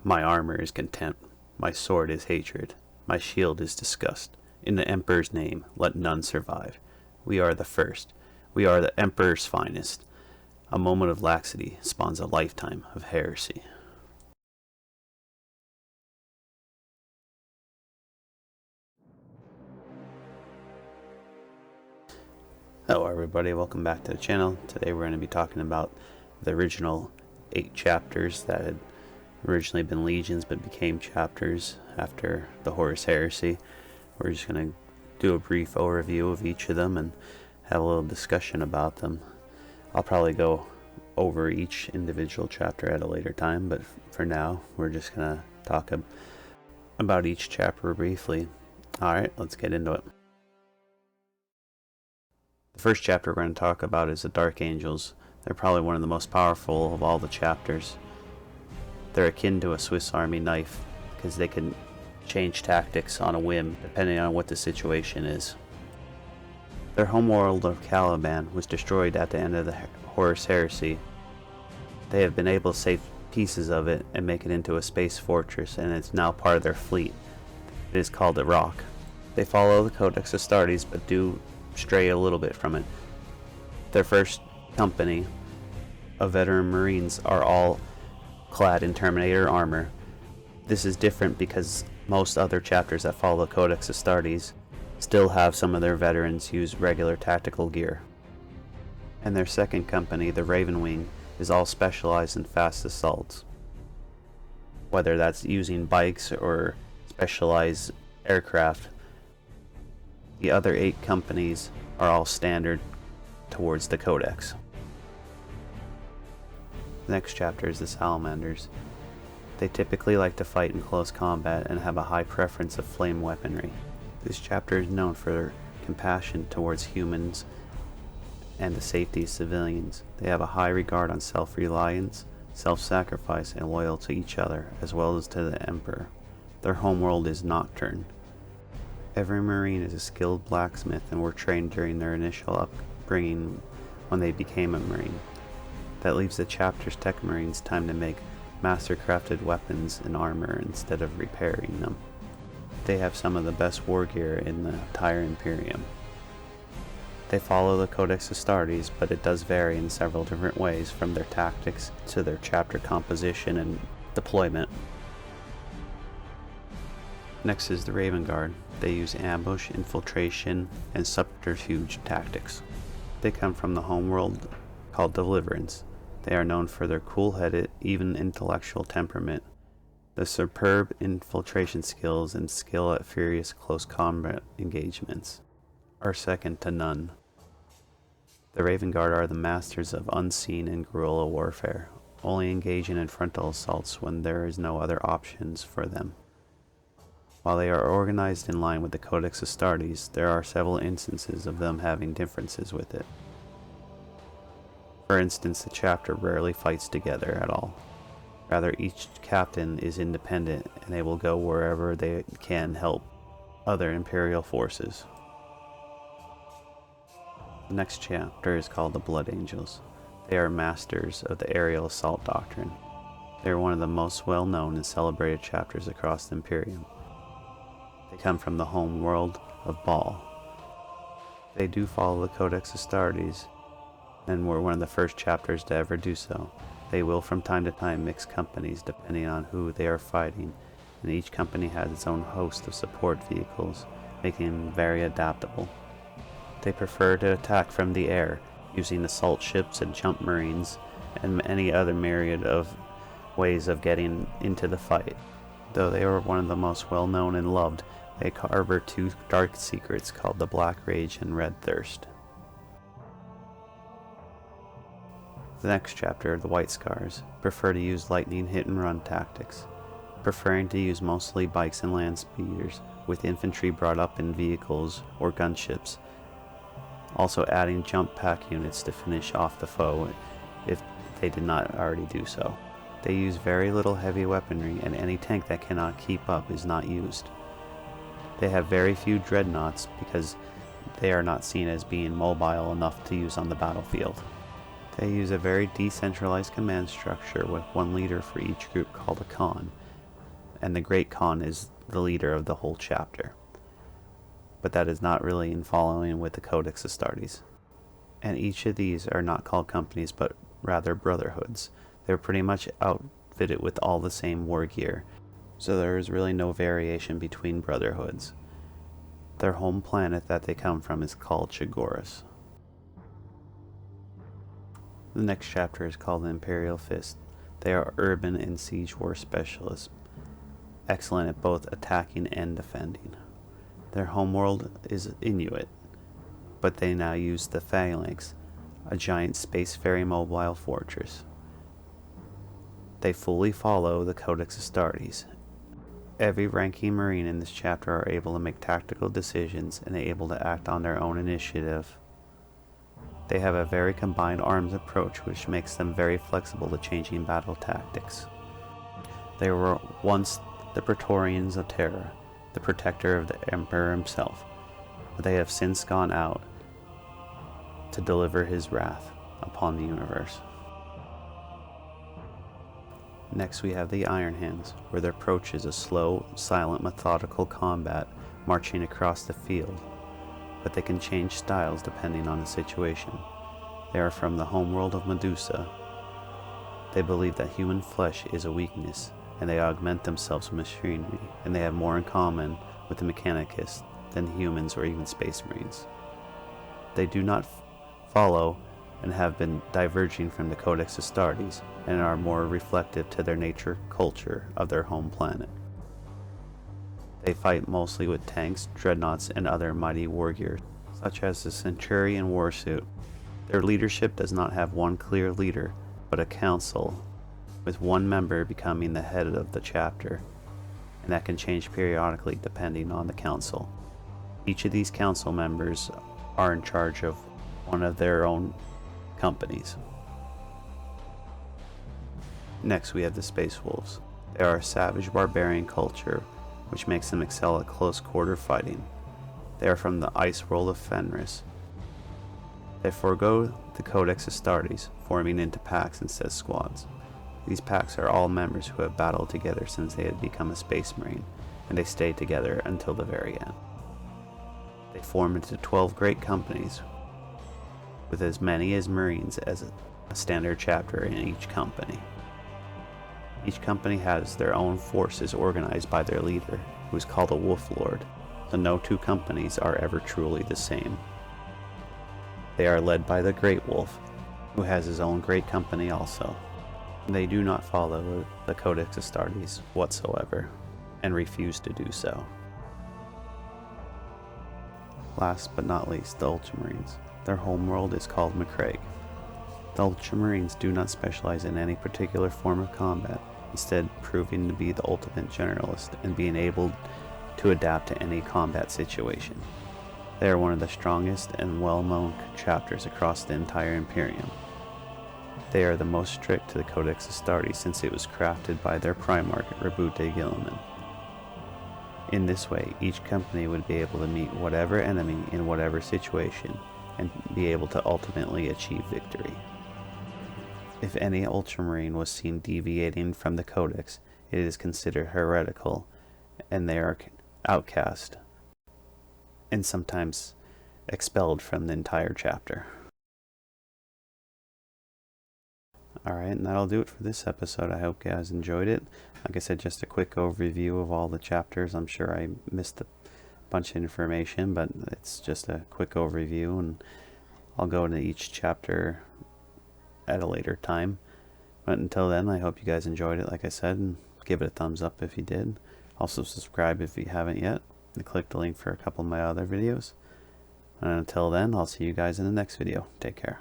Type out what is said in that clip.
My armor is contempt, my sword is hatred, my shield is disgust. In the Emperor's name, let none survive. We are the first. We are the Emperor's finest. A moment of laxity spawns a lifetime of heresy. Hello everybody, welcome back to the channel. Today we're going to be talking about the original 8 chapters that had originally been legions but became chapters after the Horus Heresy. We're just going to do a brief overview of each of them and have a little discussion about them. I'll probably go over each individual chapter at a later time, but for now we're just going to talk about each chapter briefly. Alright, let's get into it. The first chapter we're going to talk about is the Dark Angels. They're probably one of the most powerful of all the chapters. They're akin to a Swiss Army knife because they can change tactics on a whim depending on what the situation is. Their homeworld of Caliban was destroyed at the end of the Horus Heresy. They have been able to save pieces of it and make it into a space fortress, and it's now part of their fleet. It is called the Rock. They follow the Codex Astartes but do stray a little bit from it. Their first company of veteran Marines are all clad in Terminator armor. This is different because most other chapters that follow the Codex Astartes still have some of their veterans use regular tactical gear. And their second company, the Raven Wing, is all specialized in fast assaults. Whether that's using bikes or specialized aircraft, the other 8 companies are all standard towards the Codex. The next chapter is the Salamanders. They typically like to fight in close combat and have a high preference of flame weaponry. This chapter is known for their compassion towards humans and the safety of civilians. They have a high regard on self-reliance, self-sacrifice, and loyal to each other, as well as to the Emperor. Their homeworld is Nocturne. Every Marine is a skilled blacksmith and were trained during their initial upbringing when they became a Marine. That leaves the chapter's Tech Marines time to make master-crafted weapons and armor instead of repairing them. They have some of the best war gear in the entire Imperium. They follow the Codex Astartes, but it does vary in several different ways, from their tactics to their chapter composition and deployment. Next is the Raven Guard. They use ambush, infiltration, and subterfuge tactics. They come from the homeworld called Deliverance. They are known for their cool-headed, even intellectual temperament, the superb infiltration skills, and skill at furious close combat engagements are second to none. The Raven Guard are the masters of unseen and guerrilla warfare, only engaging in frontal assaults when there is no other options for them. While they are organized in line with the Codex Astartes, there are several instances of them having differences with it. For instance, the chapter rarely fights together at all. Rather, each captain is independent and they will go wherever they can help other Imperial forces. The next chapter is called the Blood Angels. They are masters of the aerial assault doctrine. They are one of the most well-known and celebrated chapters across the Imperium. They come from the home world of Baal. They do follow the Codex Astartes and were one of the first chapters to ever do so. They will from time to time mix companies depending on who they are fighting, and each company has its own host of support vehicles, making them very adaptable. They prefer to attack from the air, using assault ships and jump marines, and any other myriad of ways of getting into the fight. Though they are one of the most well-known and loved, they harbor 2 dark secrets called the Black Rage and Red Thirst. The next chapter, the White Scars, prefer to use lightning hit-and-run tactics, preferring to use mostly bikes and land speeders, with infantry brought up in vehicles or gunships, also adding jump pack units to finish off the foe if they did not already do so. They use very little heavy weaponry, and any tank that cannot keep up is not used. They have very few dreadnoughts because they are not seen as being mobile enough to use on the battlefield. They use a very decentralized command structure with one leader for each group called a Khan, and the Great Khan is the leader of the whole chapter. But that is not really in following with the Codex Astartes. And each of these are not called companies, but rather brotherhoods. They're pretty much outfitted with all the same war gear, so there is really no variation between brotherhoods. Their home planet that they come from is called Chagoras. The next chapter is called the Imperial Fist. They are urban and siege war specialists, excellent at both attacking and defending. Their homeworld is Inuit, but they now use the Phalanx, a giant spacefaring mobile fortress. They fully follow the Codex Astartes. Every ranking Marine in this chapter are able to make tactical decisions and able to act on their own initiative. They have a very combined arms approach, which makes them very flexible to changing battle tactics. They were once the Praetorians of Terra, the protector of the Emperor himself, but they have since gone out to deliver his wrath upon the universe. Next we have the Iron Hands, where their approach is a slow, silent, methodical combat marching across the field, but they can change styles depending on the situation. They are from the homeworld of Medusa. They believe that human flesh is a weakness, and they augment themselves with machinery, and they have more in common with the Mechanikists than humans or even Space Marines. They do not follow and have been diverging from the Codex Astartes, and are more reflective to their nature culture of their home planet. They fight mostly with tanks, dreadnoughts, and other mighty war gear, such as the Centurion warsuit. Their leadership does not have one clear leader, but a council, with one member becoming the head of the chapter, and that can change periodically depending on the council. Each of these council members are in charge of one of their own companies. Next we have the Space Wolves. They are a savage barbarian culture, which makes them excel at close quarter fighting. They are from the ice world of Fenris. They forego the Codex Astartes, forming into packs instead of squads. These packs are all members who have battled together since they had become a Space Marine, and they stay together until the very end. They form into 12 great companies, with as many as Marines as a standard chapter in each company. Each company has their own forces organized by their leader, who is called a Wolf Lord, so no two companies are ever truly the same. They are led by the Great Wolf, who has his own great company also. They do not follow the Codex Astartes whatsoever, and refuse to do so. Last but not least, the Ultramarines. Their homeworld is called Macragge. The Ultramarines do not specialize in any particular form of combat, instead proving to be the ultimate generalist and being able to adapt to any combat situation. They are one of the strongest and well-known chapters across the entire Imperium. They are the most strict to the Codex Astartes since it was crafted by their Primarch, Rabute Guilliman. In this way, each company would be able to meet whatever enemy in whatever situation and be able to ultimately achieve victory. If any Ultramarine was seen deviating from the Codex, it is considered heretical, and they are outcast, and sometimes expelled from the entire chapter. Alright, and that'll do it for this episode. I hope you guys enjoyed it. Like I said, just a quick overview of all the chapters. I'm sure I missed a bunch of information, but it's just a quick overview, and I'll go into each chapter at a later time. But until then, I hope you guys enjoyed it, like I said, and give it a thumbs up if you did. Also subscribe if you haven't yet, and click the link for a couple of my other videos. And until then, I'll see you guys in the next video. Take care.